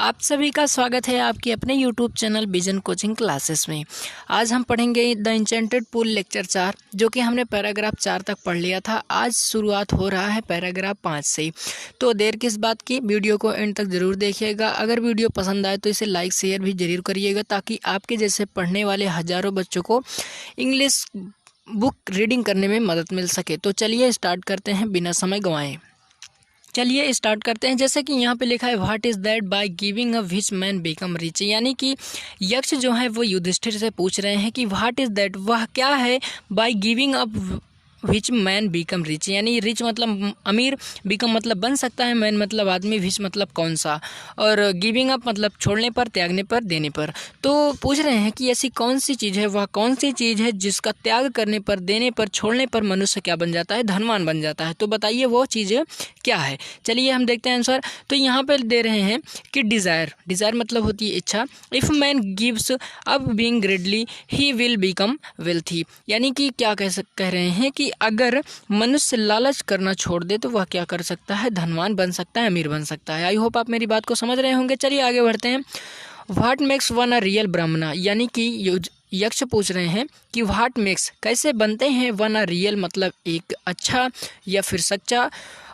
आप सभी का स्वागत है आपके अपने YouTube channel vision coaching classes में। आज हम पढ़ेंगे द इंचेंटेड पूल लेक्चर 4, जो कि हमने पैराग्राफ 4 तक पढ़ लिया था। आज शुरुआत हो रहा है पैराग्राफ 5 से। तो देर किस बात की, वीडियो को एंड तक ज़रूर देखिएगा। अगर वीडियो पसंद आए तो इसे लाइक शेयर भी ज़रूर करिएगा, ताकि आपके जैसे पढ़ने वाले हज़ारों बच्चों को इंग्लिश बुक रीडिंग करने में मदद मिल सके। तो चलिए स्टार्ट करते हैं बिना समय गंवाए। चलिए स्टार्ट करते हैं। जैसे कि यहाँ पे लिखा है, what is that by giving a which man become rich. यानी कि यक्ष जो है वो युधिष्ठिर से पूछ रहे हैं कि व्हाट इज़ दैट, वह क्या है, by giving a which man become rich. यानी रिच मतलब अमीर, बिकम मतलब बन सकता है, मैन मतलब आदमी, विच मतलब कौन सा, और गिविंग अप मतलब छोड़ने पर, त्यागने पर, देने पर। तो पूछ रहे हैं कि ऐसी कौन सी चीज़ है, वह कौन सी चीज़ है जिसका त्याग करने पर, देने पर, छोड़ने पर मनुष्य क्या बन जाता है, धनवान बन जाता है। तो बताइए वो चीज़ क्या है। चलिए हम देखते हैं आंसर। तो यहाँ पर दे रहे हैं कि डिज़ायर, डिज़ायर मतलब होती है इच्छा। If man gives up being greedy he will become wealthy. यानी कि क्या कह रहे हैं कि अगर मनुष्य लालच करना छोड़ दे तो वह क्या कर सकता है, धनवान बन सकता है, अमीर बन सकता है। आई होप आप मेरी बात को समझ रहे होंगे। चलिए आगे बढ़ते हैं। What makes one a real ब्राह्मणा। यानी कि यक्ष पूछ रहे हैं कि व्हाट मेक्स कैसे बनते हैं वन अ रियल मतलब एक अच्छा या फिर सच्चा,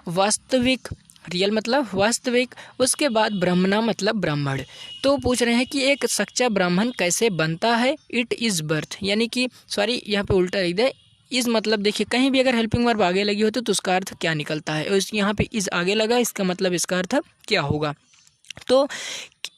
वास्तविक, रियल मतलब वास्तविक, उसके बाद ब्राह्मणा मतलब ब्राह्मण। तो पूछ रहे हैं कि एक सच्चा ब्राह्मण कैसे बनता है। इट इज़ बर्थ, यानी कि सॉरी यहाँ पे उल्टा लिख दे। इस मतलब देखिए, कहीं भी अगर हेल्पिंग वर्ब आगे लगी हो तो उसका अर्थ क्या निकलता है, और यहाँ पे इस आगे लगा, इसका मतलब इसका अर्थ क्या होगा। तो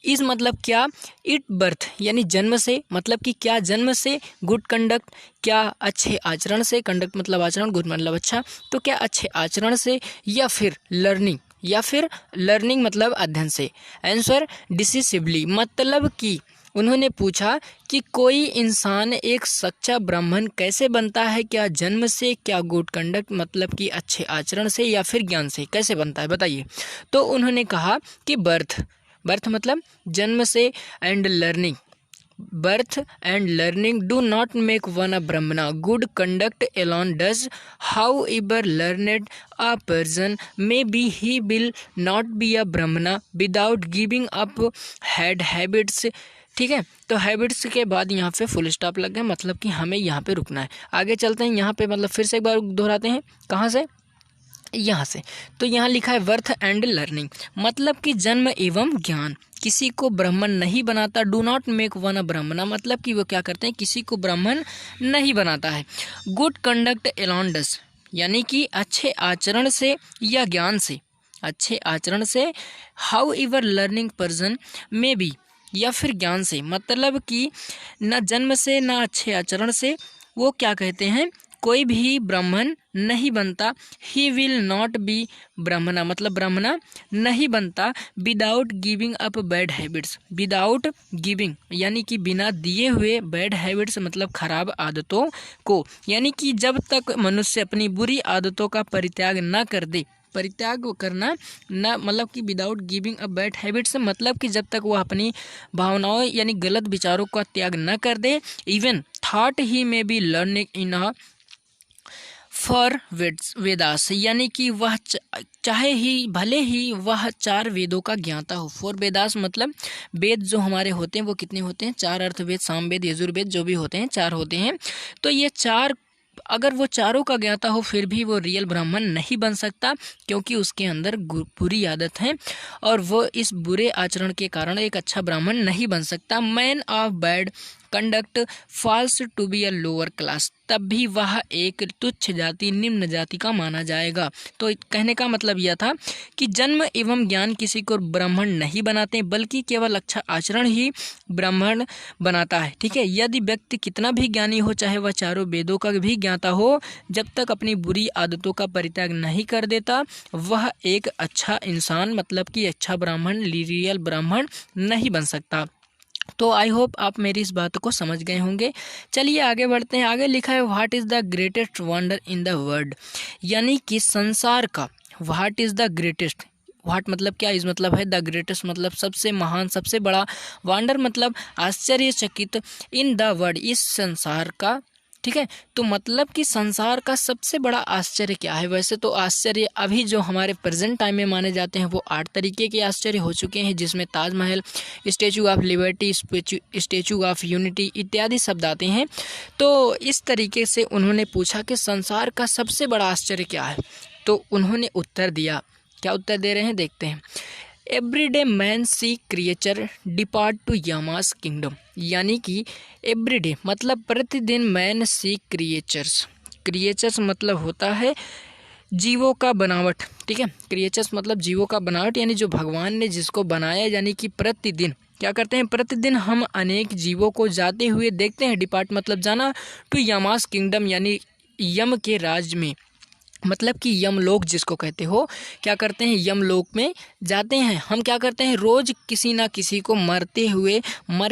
इस मतलब क्या, इट बर्थ यानी जन्म से, मतलब कि क्या जन्म से, गुड कंडक्ट क्या अच्छे आचरण से, कंडक्ट मतलब आचरण, गुड मतलब अच्छा, तो क्या अच्छे आचरण से, या फिर लर्निंग मतलब अध्ययन से। आंसर डिसिसिवली मतलब कि उन्होंने पूछा कि कोई इंसान एक सच्चा ब्राह्मण कैसे बनता है, क्या जन्म से, क्या गुड कंडक्ट मतलब कि अच्छे आचरण से, या फिर ज्ञान से कैसे बनता है, बताइए। तो उन्होंने कहा कि बर्थ मतलब जन्म से, and learning, birth and learning do not make one a Brahmana, good conduct alone does, however learned a person may be he will not be a Brahmana without giving up bad habits. ठीक है, तो habits के बाद यहाँ पे full stop लग गया, मतलब कि हमें यहाँ पे रुकना है। आगे चलते हैं। यहाँ पे मतलब फिर से एक बार दोहराते हैं, कहाँ से, यहाँ से। तो यहाँ लिखा है वर्थ एंड लर्निंग मतलब कि जन्म एवं ज्ञान किसी को ब्राह्मण नहीं बनाता। Do not make one a ब्राह्मणा मतलब कि वो क्या करते हैं, किसी को ब्राह्मण नहीं बनाता है। गुड कंडक्ट एलोन डस यानी कि अच्छे आचरण से या ज्ञान से, अच्छे आचरण से। हाउ एवर लर्निंग पर्सन में बी या फिर ज्ञान से, मतलब कि न जन्म से न अच्छे आचरण से वो क्या कहते हैं, कोई भी ब्राह्मण नहीं बनता। ही विल नॉट बी ब्राह्मणा मतलब ब्राह्मणा नहीं बनता। Without giving up bad habits, without giving यानी कि बिना दिए हुए, बैड हैबिट्स मतलब खराब आदतों को, यानी कि जब तक मनुष्य अपनी बुरी आदतों का परित्याग न कर दे, परित्याग करना न मतलब कि without giving a bad habits मतलब कि जब तक वह अपनी भावनाओं यानी गलत विचारों का त्याग न कर दे। इवन थॉट ही में be learning in a for Vedas यानी कि वह चाहे ही भले ही वह 4 वेदों का ज्ञाता हो। फॉर वेदास मतलब वेद जो हमारे होते हैं वो कितने होते हैं, 4 अर्थवेद, सामवेद, यजुर्वेद जो भी होते हैं 4 होते हैं। तो ये 4 अगर वो चारों का ज्ञाता हो फिर भी वो रियल ब्राह्मण नहीं बन सकता, क्योंकि उसके अंदर बुरी आदत है और वो इस बुरे आचरण के कारण एक अच्छा ब्राह्मण नहीं बन सकता। Man of bad conduct falls to be a lower class, तब भी वह एक तुच्छ जाति, निम्न जाति का माना जाएगा। तो कहने का मतलब यह था कि जन्म एवं ज्ञान किसी को ब्राह्मण नहीं बनाते, बल्कि केवल अच्छा आचरण ही ब्राह्मण बनाता है। ठीक है, यदि व्यक्ति कितना भी ज्ञानी हो, चाहे वह चारों वेदों का भी ज्ञाता हो, जब तक अपनी बुरी आदतों का परित्याग नहीं कर देता, वह एक अच्छा इंसान मतलब कि अच्छा ब्राह्मण, रियल ब्राह्मण नहीं बन सकता। तो आई होप आप मेरी इस बात को समझ गए होंगे। चलिए आगे बढ़ते हैं। आगे लिखा है, what is the greatest wonder in the world, यानी कि संसार का, what is the greatest, what मतलब क्या, इस मतलब है द ग्रेटेस्ट मतलब सबसे महान, सबसे बड़ा, वंडर मतलब आश्चर्यचकित, इन द वर्ल्ड इस संसार का। ठीक ठीक है। तो मतलब कि संसार का सबसे बड़ा आश्चर्य क्या है? वैसे तो आश्चर्य अभी जो हमारे प्रेजेंट टाइम में माने जाते हैं वो 8 तरीके के आश्चर्य हो चुके हैं, जिसमें Taj Mahal, statue of liberty, statue of unity इत्यादि शब्द आते हैं। तो इस तरीके से उन्होंने पूछा कि संसार का सबसे बड़ा आश्चर्य क्या है? तो उन्होंने उत्तर दिया। क्या उत्तर दे रहे हैं, देखते हैं। Everyday man see creature depart to Yama's kingdom, यानी कि एवरीडे मतलब प्रतिदिन, मैन सी क्रिएचर्स मतलब होता है जीवों का बनावट, ठीक है। क्रिएचर्स मतलब जीवों का बनावट, यानी जो भगवान ने जिसको बनाया, यानी कि प्रतिदिन क्या करते हैं, प्रतिदिन हम अनेक जीवों को जाते हुए देखते हैं। डिपार्ट मतलब जाना, टू यमास किंगडम यानी यम के राज्य में, मतलब कि यमलोक जिसको कहते हो, क्या करते हैं, यमलोक में जाते हैं। हम क्या करते हैं, रोज किसी ना किसी को मर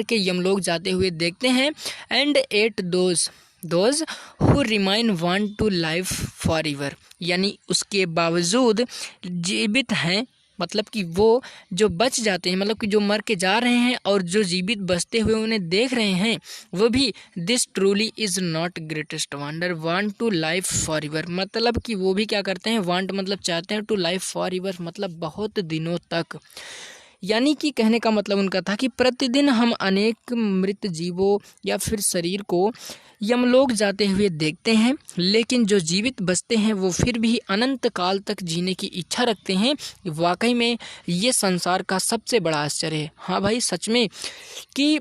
के यमलोक जाते हुए देखते हैं। And at those who remain want to life forever, यानी उसके बावजूद जीवित हैं, मतलब कि वो जो बच जाते हैं, मतलब कि जो मर के जा रहे हैं और जो जीवित बचते हुए उन्हें देख रहे हैं, वो भी this truly is not greatest wonder want to life forever, मतलब कि वो भी क्या करते हैं, वांट मतलब चाहते हैं, टू लाइफ फॉर एवर मतलब बहुत दिनों तक। यानी कि कहने का मतलब उनका था कि प्रतिदिन हम अनेक मृत जीवों या फिर शरीर को यमलोक जाते हुए देखते हैं, लेकिन जो जीवित बचते हैं वो फिर भी अनंत काल तक जीने की इच्छा रखते हैं। वाकई में ये संसार का सबसे बड़ा आश्चर्य है। हाँ भाई, सच में कि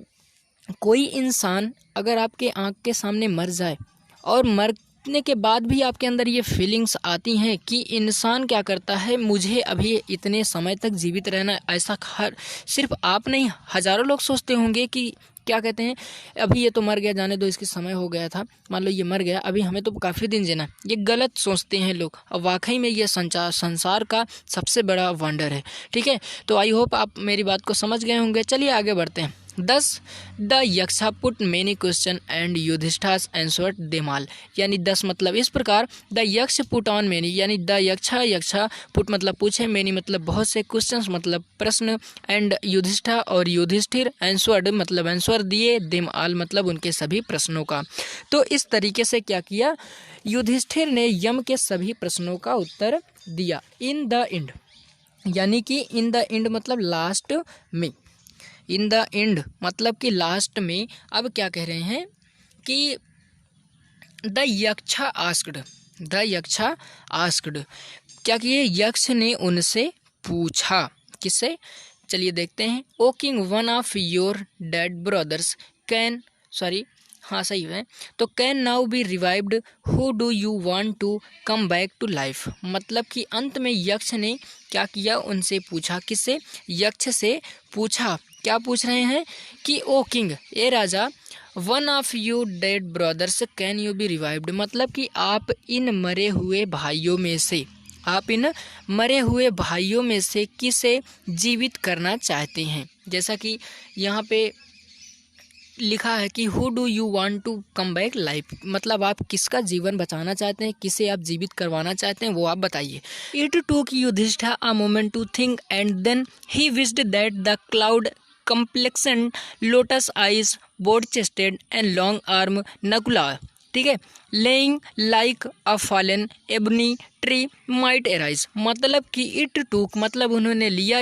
कोई इंसान अगर आपके आँख के सामने मर जाए और मरने के बाद भी आपके अंदर ये फीलिंग्स आती हैं कि इंसान क्या करता है, मुझे अभी इतने समय तक जीवित रहना, ऐसा सिर्फ आप नहीं, हज़ारों लोग सोचते होंगे कि क्या कहते हैं, अभी ये तो मर गया, जाने दो, इसके समय हो गया था, मान लो ये मर गया, अभी हमें तो काफ़ी दिन जीना। ये गलत सोचते हैं लोग। और वाकई में ये संसार का सबसे बड़ा वंडर है, ठीक है। तो आई होप आप मेरी बात को समझ गए होंगे। चलिए आगे बढ़ते हैं। 10 the Yaksha put many question and Yudhishthira answered them all, यानी 10 मतलब इस प्रकार, the Yaksha put on many, यानी द यक्षा पुट मतलब पूछे, मेनी मतलब बहुत से, क्वेश्चंस मतलब प्रश्न, एंड युधिष्ठिर और युधिष्ठिर आंसर्ड मतलब आंसर दिए, देम ऑल मतलब उनके सभी प्रश्नों का। तो इस तरीके से क्या किया, युधिष्ठिर ने यम के सभी प्रश्नों का उत्तर दिया। इन द एंड, यानी कि इन द एंड मतलब लास्ट में, इन द एंड मतलब कि लास्ट में। अब क्या कह रहे हैं कि द यक्षा आस्क्ड, क्या किए, यक्ष ने उनसे पूछा, किससे, चलिए देखते हैं। O king, one of your dead brothers can, sorry हाँ सही है, तो can now be revived, who do you want to come back to life, मतलब कि अंत में यक्ष ने क्या किया, उनसे पूछा, किससे, यक्ष से पूछा। क्या पूछ रहे हैं कि ओ किंग, ए राजा, one of you dead brothers can you be revived, मतलब कि आप इन मरे हुए भाइयों में से किसे जीवित करना चाहते हैं। जैसा कि यहाँ पे लिखा है कि who do you want to come back life, मतलब आप किसका जीवन बचाना चाहते हैं, किसे आप जीवित करवाना चाहते हैं, वो आप बताइए। It took Yudhishthira a moment to think and then he wished that the cloud complexion, lotus eyes, broad chested and long arm Nakula, ठीक है, laying like a fallen ebony tree might arise, मतलब कि इट टूक मतलब उन्होंने लिया,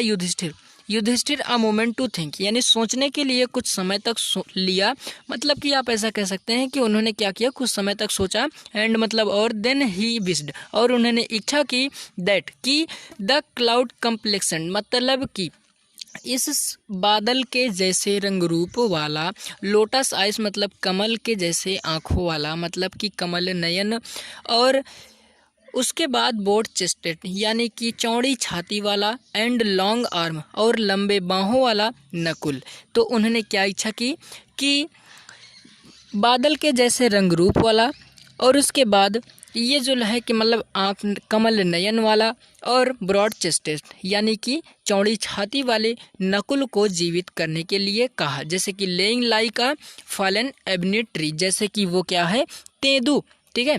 Yudhishthira a moment to think, यानी सोचने के लिए कुछ समय तक लिया, मतलब कि आप ऐसा कह सकते हैं कि उन्होंने क्या किया, कुछ समय तक सोचा, एंड मतलब और, देन ही विश्ड और उन्होंने इच्छा की, दैट कि द क्लाउड कम्प्लेक्शन मतलब कि इस बादल के जैसे रंग रूप वाला, लोटस आइस मतलब कमल के जैसे आँखों वाला, मतलब कि कमल नयन, और उसके बाद बोट चेस्टेड यानी कि चौड़ी छाती वाला, एंड लॉन्ग आर्म और लंबे बाहों वाला नकुल। तो उन्होंने क्या इच्छा की कि बादल के जैसे रंग रूप वाला, और उसके बाद ये जो है कि मतलब आँख कमल नयन वाला, और ब्रॉड चेस्टेड यानी कि चौड़ी छाती वाले नकुल को जीवित करने के लिए कहा, जैसे कि लेइंग लाइक अ फॉलन एबनी ट्री, जैसे कि वो क्या है, तेंदू, ठीक है,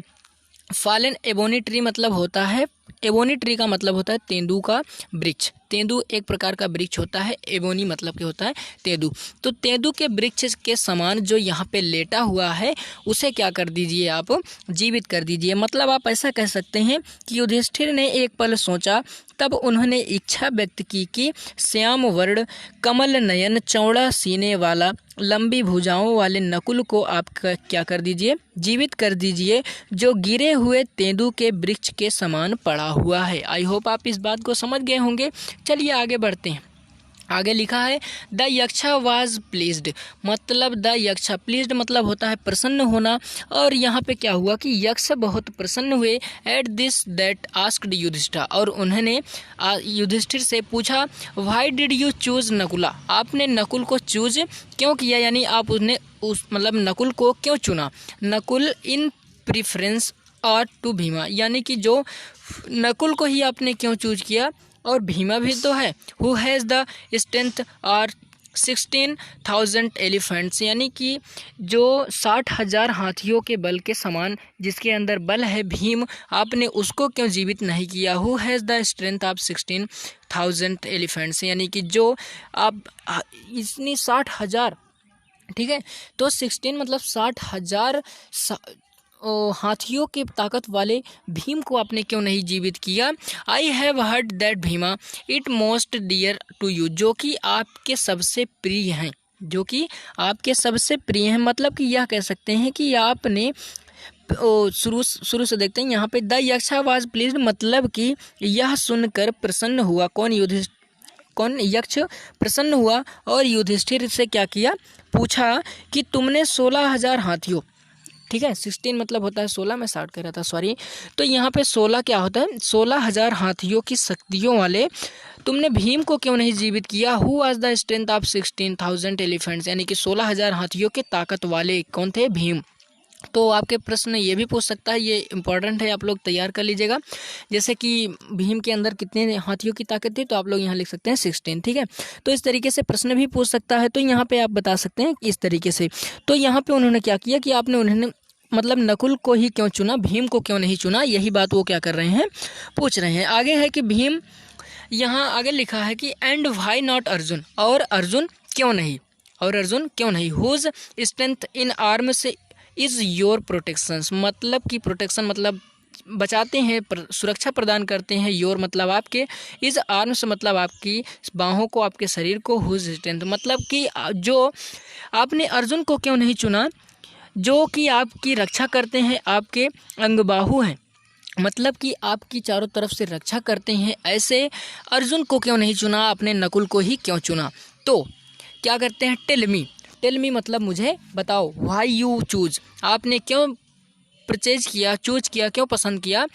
फॉलन एबोनी ट्री मतलब होता है, एबोनी ट्री का मतलब होता है तेंदू का वृक्ष। तेंदू एक प्रकार का वृक्ष होता है, एबोनी मतलब क्या होता है, तेंदू। तो तेंदू के वृक्ष के समान जो यहाँ पे लेटा हुआ है उसे क्या कर दीजिए आप, जीवित कर दीजिए। मतलब आप ऐसा कह सकते हैं कि युधिष्ठिर ने एक पल सोचा, तब उन्होंने इच्छा व्यक्त की कि श्याम वर्ण, कमल नयन, चौड़ा सीने वाला, लंबी भुजाओं वाले नकुल को आप क्या कर दीजिए, जीवित कर दीजिए, जो गिरे हुए तेंदू के वृक्ष के समान पड़ा हुआ है। आई होप आप इस बात को समझ गए होंगे। चलिए आगे बढ़ते हैं। आगे लिखा है द यक्षा वाज प्लीज्ड, मतलब द यक्षा, प्लीज्ड मतलब होता है प्रसन्न होना। और यहाँ पे क्या हुआ कि यक्ष बहुत प्रसन्न हुए at this that asked Yudhishthira, और उन्होंने युधिष्ठिर से पूछा why did you choose Nakula, आपने नकुल को चूज क्यों किया, यानी आप उसने उस मतलब नकुल को क्यों चुना। नकुल इन प्रिफरेंस और टू भीमा, यानी कि जो नकुल को ही आपने क्यों चूज किया, और भीमा भी तो है। हु हैज़ द स्ट्रेंथ और 16,000 एलिफेंट्स, यानी कि जो 60,000 हाथियों के बल के समान जिसके अंदर बल है भीम, आपने उसको क्यों जीवित नहीं किया। Who has the strength of 16,000 elephants, यानी कि जो आप इतनी 60,000, ठीक है, तो 16 मतलब 60,000 हाथियों के ताकत वाले भीम को आपने क्यों नहीं जीवित किया। I have heard that Bhima it most dear to you, जो कि आपके सबसे प्रिय हैं, जो कि आपके सबसे प्रिय हैं। मतलब कि यह कह सकते हैं कि आपने शुरू से देखते हैं यहाँ पे द यक्षा वाज प्लीज्ड, मतलब कि यह सुनकर प्रसन्न हुआ। कौन यक्ष प्रसन्न हुआ और युधिष्ठिर से क्या किया, पूछा कि तुमने 16,000 हाथियों, ठीक है, 16 मतलब होता है 16, मैं 60 कह रहा था, सॉरी। तो यहाँ पे 16 क्या होता है, 16,000 हाथियों की शक्तियों वाले तुमने भीम को क्यों नहीं जीवित किया। Who was the strength of 16,000 elephants, यानी कि 16,000 हाथियों के ताकत वाले कौन थे, भीम। तो आपके प्रश्न ये भी पूछ सकता है, ये इंपॉर्टेंट है, आप लोग तैयार कर लीजिएगा। जैसे कि भीम के अंदर कितने हाथियों की ताकत थी, तो आप लोग यहाँ लिख सकते हैं 16, ठीक है। तो इस तरीके से प्रश्न भी पूछ सकता है, तो यहाँ पे आप बता सकते हैं इस तरीके से। तो यहाँ पे उन्होंने क्या किया कि आपने उन्होंने मतलब नकुल को ही क्यों चुना, भीम को क्यों नहीं चुना, यही बात वो क्या कर रहे हैं, पूछ रहे हैं। आगे है कि भीम, यहाँ आगे लिखा है कि एंड व्हाई नॉट अर्जुन, और अर्जुन क्यों नहीं, और अर्जुन क्यों नहीं। हुज स्ट्रेंथ इन आर्म से इज़ योर प्रोटेक्शंस, मतलब कि प्रोटेक्शन मतलब बचाते हैं, सुरक्षा प्रदान करते हैं। योर मतलब आपके, इस आर्म्स मतलब आपकी बाहों को, आपके शरीर को। हुज स्ट्रेंथ मतलब कि जो आपने अर्जुन को क्यों नहीं चुना, जो कि आपकी रक्षा करते हैं, आपके अंगबाहु हैं, मतलब कि आपकी चारों तरफ से रक्षा करते हैं। ऐसे अर्जुन को क्यों नहीं चुना, आपने नकुल को ही क्यों चुना। तो क्या करते हैं, टेल मी मतलब मुझे बताओ। व्हाई यू चूज, आपने क्यों परचेज किया, चूज किया, क्यों पसंद किया,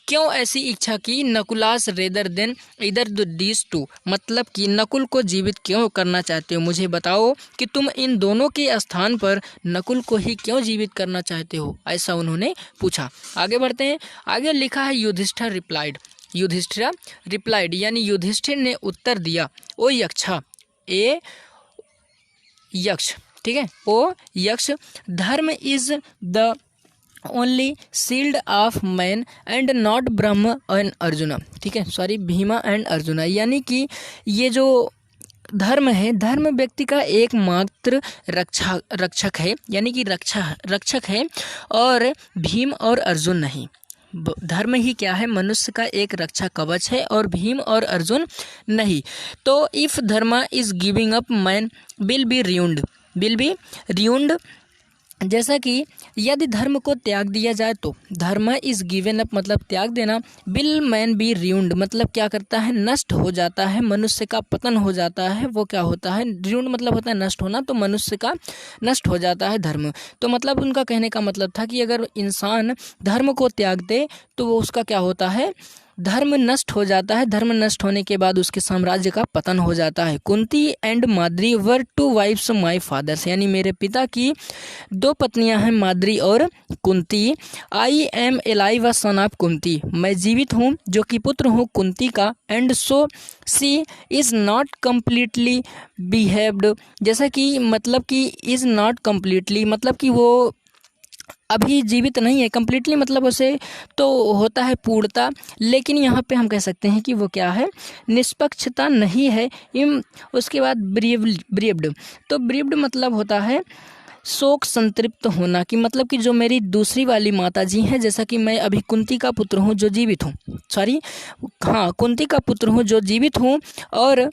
क्यों ऐसी इच्छा की। नकुलास रेदर देन इधर दीज टू, मतलब कि नकुल को जीवित क्यों करना चाहते हो, मुझे बताओ कि तुम इन दोनों के स्थान पर नकुल को ही क्यों जीवित करना चाहते हो, ऐसा उन्होंने पूछा। आगे बढ़ते हैं। आगे लिखा है युधिष्ठिर रिप्लाइड, युधिष्ठिर रिप्लाइड यानी युधिष्ठिर ने उत्तर दिया, ओ यक्षा, ए यक्ष, ठीक है, ओ यक्ष, धर्म is the only shield of man and not Brahma and Arjun, ठीक है, सॉरी भीमा एंड अर्जुन, यानी कि ये जो धर्म है, धर्म व्यक्ति का एकमात्र रक्षक है, यानी कि रक्षक है, और भीम और अर्जुन नहीं। धर्म ही क्या है, मनुष्य का एक रक्षा कवच है, और भीम और अर्जुन नहीं। तो if dharma is giving up man will be ruined, जैसा कि यदि धर्म को त्याग दिया जाए तो धर्म इज गिवन अप मतलब त्याग देना, विल मैन बी रियूंड मतलब क्या करता है, नष्ट हो जाता है, मनुष्य का पतन हो जाता है। वो क्या होता है, रियूंड मतलब होता है नष्ट होना, तो मनुष्य का नष्ट हो जाता है धर्म। तो मतलब उनका कहने का मतलब था कि अगर इंसान धर्म को त्याग दे तो वो उसका क्या होता है, धर्म नष्ट हो जाता है। धर्म नष्ट होने के बाद उसके साम्राज्य का पतन हो जाता है। Kunti and Madri were two wives my fathers, यानी मेरे पिता की दो पत्नियां हैं, माद्री और Kunti. I am alive a son of Kunti, मैं जीवित हूँ जो कि पुत्र हूँ कुंती का। And so she is not completely behaved, जैसा कि मतलब कि इज़ नॉट कम्प्लीटली मतलब कि वो अभी जीवित नहीं है कम्प्लीटली, मतलब उसे तो होता है पूर्णता, लेकिन यहाँ पे हम कह सकते हैं कि वो क्या है, निष्पक्षता नहीं है। उसके बाद ब्रीव्ड, तो ब्रीव्ड मतलब होता है शोक संतृप्त होना, कि मतलब कि जो मेरी दूसरी वाली माता जी हैं, जैसा कि मैं अभी कुंती का पुत्र हूँ जो जीवित हूँ, कुंती का पुत्र हूँ जो जीवित हूँ, और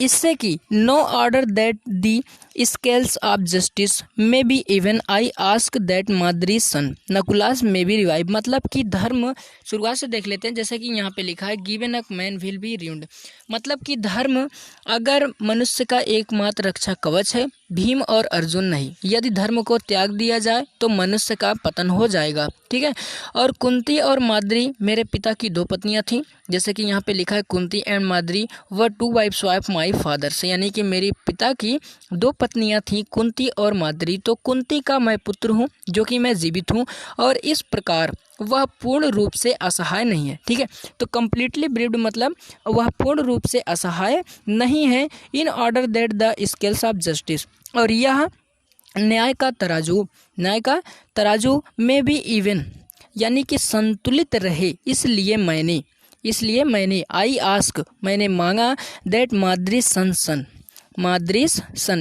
इससे कि no order that the scales of justice may be even I ask that Madri son Nakula's may be revive, मतलब कि धर्म, शुरुआत से देख लेते हैं, जैसे कि यहाँ पे लिखा है given a man will B ruined, मतलब कि धर्म अगर मनुष्य का एकमात्र रक्षा कवच है, भीम और अर्जुन नहीं, यदि धर्म को त्याग दिया जाए तो मनुष्य का पतन हो जाएगा, ठीक है। और कुंती और माद्री मेरे पिता की 2 पत्नियां थीं, जैसे कि यहाँ पे लिखा है Kunti and Madri were 2 wives of my father से, यानी कि मेरे पिता की 2 पत्नियां थीं, कुंती और माद्री। तो कुंती का मैं पुत्र हूँ जो कि मैं जीवित हूँ, और इस प्रकार वह पूर्ण रूप से असहाय नहीं है, ठीक है। तो कम्प्लीटली ब्रीव्ड मतलब वह पूर्ण रूप से असहाय नहीं है, in order that the scales of justice, और यह न्याय का तराजू में भी इवन, यानी कि संतुलित रहे, इसलिए मैंने आई आस्क, मैंने मांगा, दैट माद्री सन,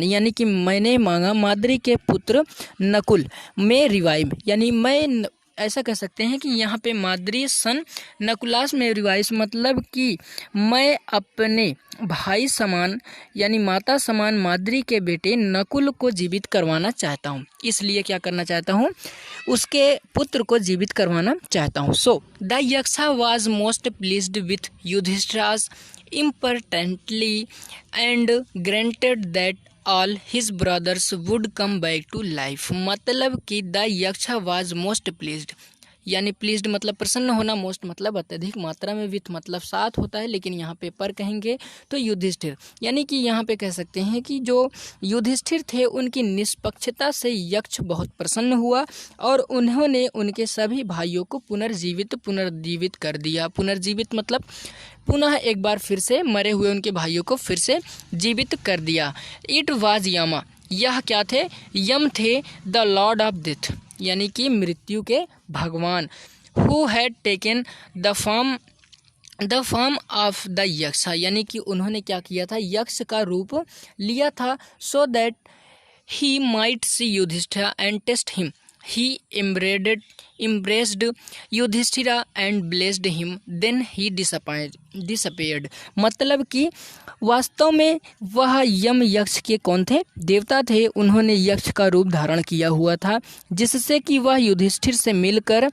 यानी कि मैंने मांगा माद्री के पुत्र नकुल में रिवाइव, यानी मैं ऐसा कह सकते हैं कि यहाँ पे माद्री सन नकुलास में रिवाइव, मतलब कि मैं अपने भाई समान यानी माता समान माद्री के बेटे नकुल को जीवित करवाना चाहता हूँ, इसलिए क्या करना चाहता हूँ, उसके पुत्र को जीवित करवाना चाहता हूँ। So the Yaksha was most pleased with Yudhishthira's importantly and granted that all his brothers would come back to life, मतलब कि the Yaksha was most pleased, यानी प्लीज्ड मतलब प्रसन्न होना, मोस्ट मतलब अत्यधिक मात्रा में, विथ मतलब साथ होता है, लेकिन यहाँ पे पर कहेंगे तो युधिष्ठिर, यानी कि यहाँ पे कह सकते हैं कि जो युधिष्ठिर थे उनकी निष्पक्षता से यक्ष बहुत प्रसन्न हुआ, और उन्होंने उनके सभी भाइयों को पुनर्जीवित कर दिया। पुनर्जीवित मतलब पुनः एक बार फिर से मरे हुए उनके भाइयों को फिर से जीवित कर दिया। इट वाज यामा, यह क्या थे, यम थे, द लॉर्ड ऑफ डेथ, यानी कि मृत्यु के भगवान, who had taken the form of the यक्ष, यानी कि उन्होंने क्या किया था, यक्ष का रूप लिया था, so that he might see Yudhishthira and test him, he embraced Yudhishthira and blessed him, then he disappeared, मतलब कि वास्तव में वह यम यक्ष के कौन थे, देवता थे, उन्होंने यक्ष का रूप धारण किया हुआ था, जिससे कि वह युधिष्ठिर से मिलकर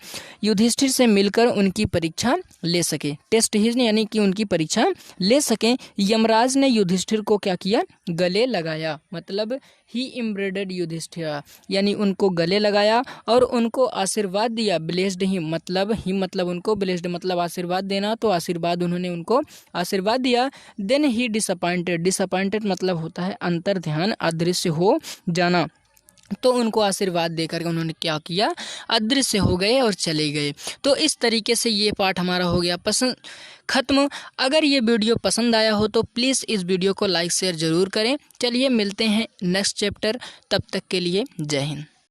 उनकी परीक्षा ले सके, टेस्ट हिज यानी कि उनकी परीक्षा ले सके। यमराज ने युधिष्ठिर को क्या किया, गले लगाया, मतलब ही एम्ब्रेडेड युधिष्ठिर, यानी उनको गले लगाया और उनको आशीर्वाद दिया, ब्लेस्ड ही मतलब उनको, ब्लेस्ड मतलब आशीर्वाद देना, तो आशीर्वाद उन्होंने उनको आशीर्वाद दिया। देन ही डिसअपॉइंटेड मतलब होता है अंतर ध्यान, अदृश्य हो जाना, तो उनको आशीर्वाद देकर उन्होंने क्या किया, अदृश्य हो गए और चले गए। तो इस तरीके से ये पाठ हमारा हो गया खत्म। अगर ये वीडियो पसंद आया हो तो प्लीज़ इस वीडियो को लाइक शेयर ज़रूर करें। चलिए मिलते हैं नेक्स्ट चैप्टर, तब तक के लिए जय हिंद।